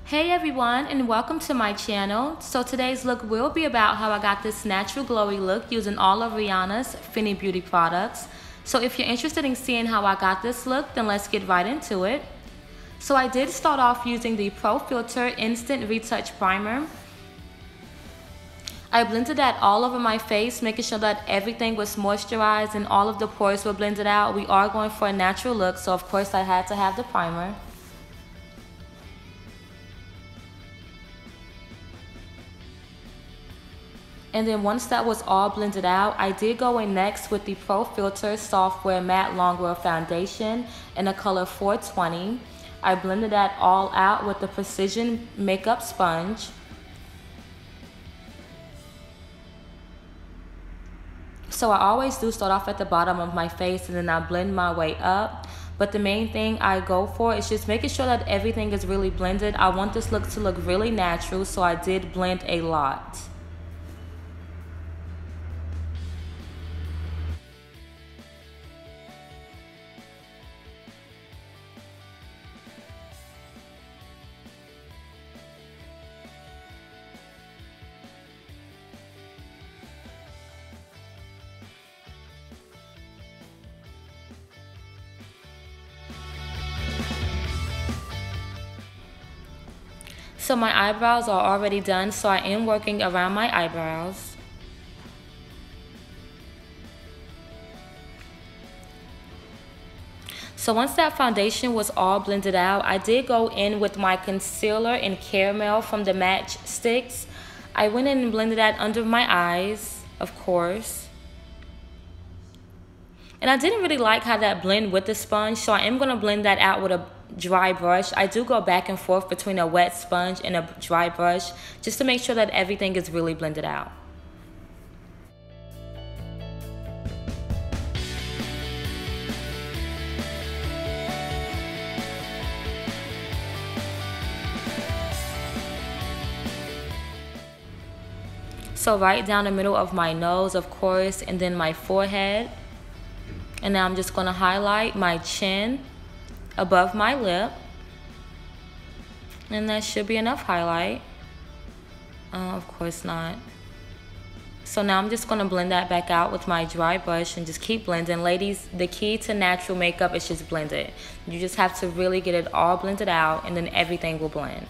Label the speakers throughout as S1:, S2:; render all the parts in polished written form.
S1: Hey everyone, and welcome to my channel. So today's look will be about how I got this natural glowy look using all of Rihanna's Fenty Beauty products. So if you're interested in seeing how I got this look, then let's get right into it. So I did start off using the Pro Filter Instant Retouch Primer. I blended that all over my face, making sure that everything was moisturized and all of the pores were blended out. We are going for a natural look, so of course I had to have the primer. And then once that was all blended out, I did go in next with the Pro Filter Softwear Matte Longwear Foundation in the color 420. I blended that all out with the Precision Makeup Sponge. So I always do start off at the bottom of my face and then I blend my way up. But the main thing I go for is just making sure that everything is really blended. I want this look to look really natural, so I did blend a lot. So my eyebrows are already done, so I am working around my eyebrows. So once that foundation was all blended out, I did go in with my concealer in Caramel from the Match Sticks. I went in and blended that under my eyes, of course. And I didn't really like how that blended with the sponge, so I am going to blend that out with a dry brush. I do go back and forth between a wet sponge and a dry brush just to make sure that everything is really blended out. So right down the middle of my nose, of course, and then my forehead. And now I'm just going to highlight my chin above my lip, and that should be enough highlight. Of course not. So now I'm just going to blend that back out with my dry brush and just keep blending. Ladies, the key to natural makeup is just blend it. You just have to really get it all blended out, and then everything will blend.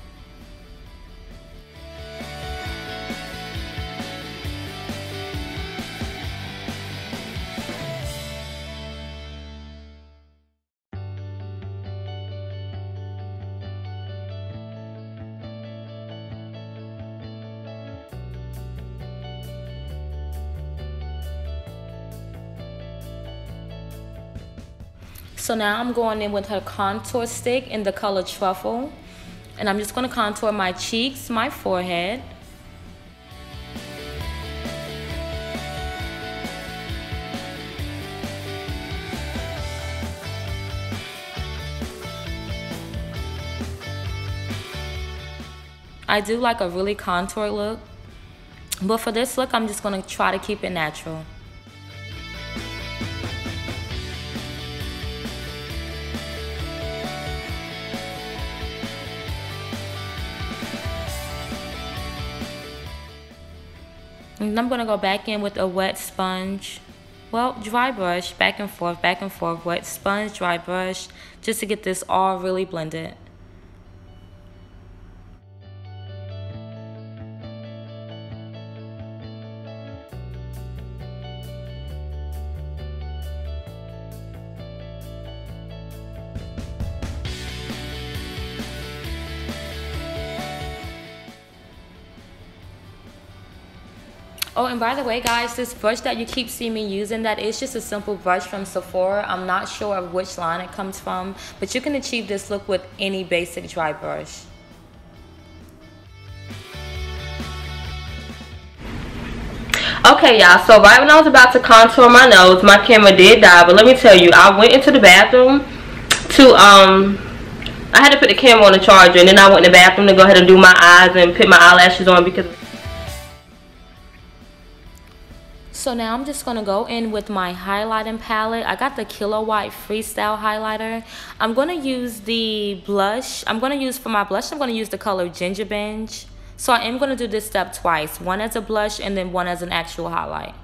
S1: So now I'm going in with her contour stick in the color Truffle. And I'm just going to contour my cheeks, my forehead. I do like a really contour look, but for this look, I'm just going to try to keep it natural. And I'm going to go back in with a wet sponge, well, dry brush, back and forth, wet sponge, dry brush, just to get this all really blended. Oh, and by the way, guys, this brush that you keep seeing me using, that is just a simple brush from Sephora. I'm not sure of which line it comes from, but you can achieve this look with any basic dry brush. Okay, y'all, so right when I was about to contour my nose, my camera did die, but let me tell you, I went into the bathroom to, I had to put the camera on the charger, and then I went in the bathroom to go ahead and do my eyes and put my eyelashes on because So now I'm just going to go in with my highlighting palette. I got the Kilowatt Freestyle highlighter. I'm going to use the blush. For my blush, I'm going to use the color Ginger Binge. So I am going to do this step twice. One as a blush and then one as an actual highlight.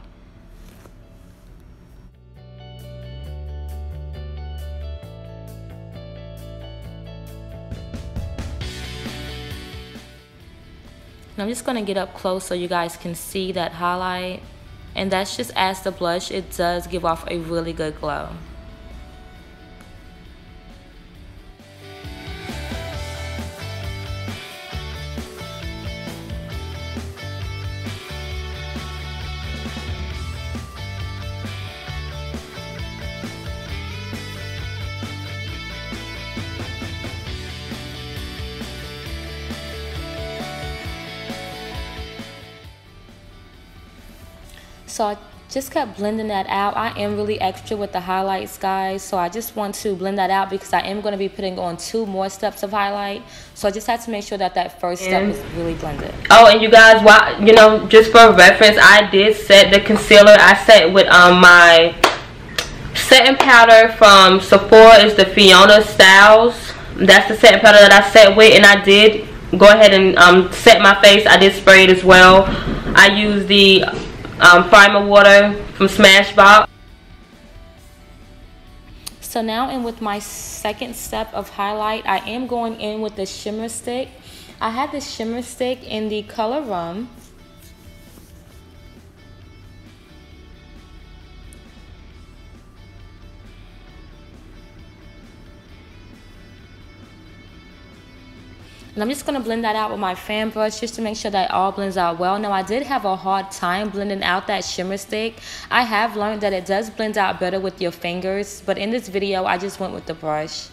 S1: And I'm just going to get up close so you guys can see that highlight. And that's just as the blush, it does give off a really good glow. So I just kept blending that out. I am really extra with the highlights, guys. So I just want to blend that out because I am going to be putting on 2 more steps of highlight. So I just had to make sure that that first step is really blended.
S2: Oh, and you guys, just for reference, I did set the concealer. I set with my setting powder from Sephora. It's the Fiona Styles. That's the setting powder that I set with, and I did go ahead and set my face. I did spray it as well. I used the primer water from Smashbox.
S1: So now in with my second step of highlight, I am going in with the shimmer stick. I had this shimmer stick in the color Rum. And I'm just going to blend that out with my fan brush just to make sure that it all blends out well. Now, I did have a hard time blending out that shimmer stick. I have learned that it does blend out better with your fingers, but in this video, I just went with the brush.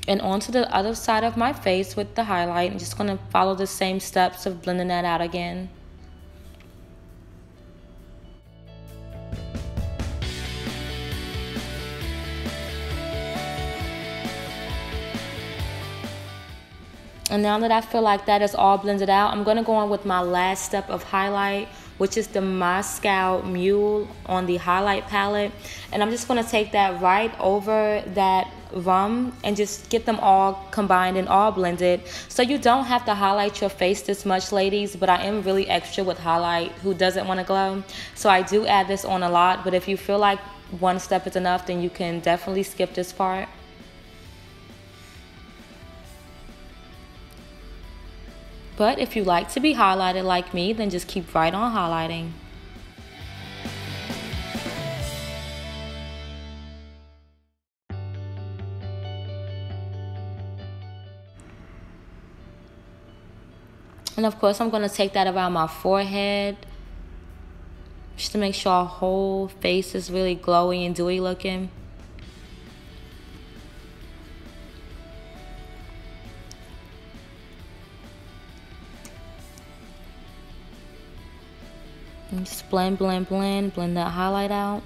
S1: And onto the other side of my face with the highlight. I'm just going to follow the same steps of blending that out again. And now that I feel like that is all blended out, I'm going to go on with my last step of highlight, which is the Moscow Mule on the highlight palette. And I'm just going to take that right over that Rum and just get them all combined and all blended. So you don't have to highlight your face this much, ladies, but I am really extra with highlight. Who doesn't want to glow? So I do add this on a lot, but if you feel like one step is enough, then you can definitely skip this part. But if you like to be highlighted like me, then just keep right on highlighting. And of course, I'm going to take that around my forehead just to make sure our whole face is really glowy and dewy looking. And just blend, blend, blend, blend that highlight out.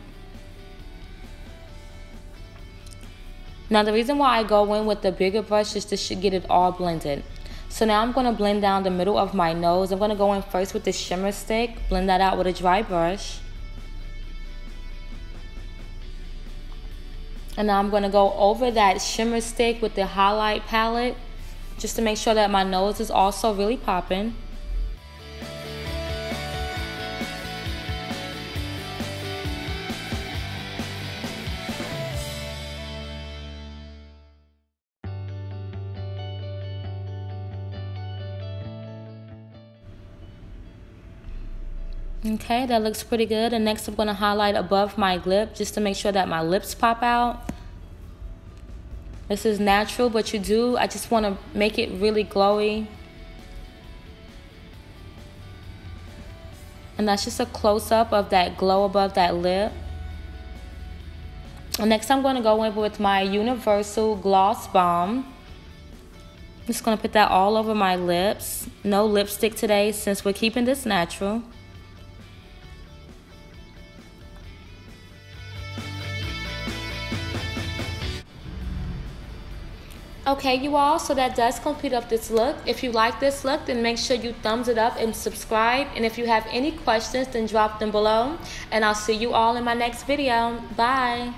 S1: Now the reason why I go in with the bigger brush is to get it all blended. So now I'm going to blend down the middle of my nose. I'm going to go in first with the shimmer stick, blend that out with a dry brush. And now I'm going to go over that shimmer stick with the highlight palette just to make sure that my nose is also really popping. Okay, that looks pretty good. And next I'm going to highlight above my lip just to make sure that my lips pop out. This is natural, but I just want to make it really glowy. And that's just a close-up of that glow above that lip. And next I'm going to go in with my Universal Gloss Balm. I'm just going to put that all over my lips. No lipstick today since we're keeping this natural. Okay, you all, so that does complete up this look. If you like this look, then make sure you thumbs it up and subscribe. And if you have any questions, then drop them below. And I'll see you all in my next video. Bye.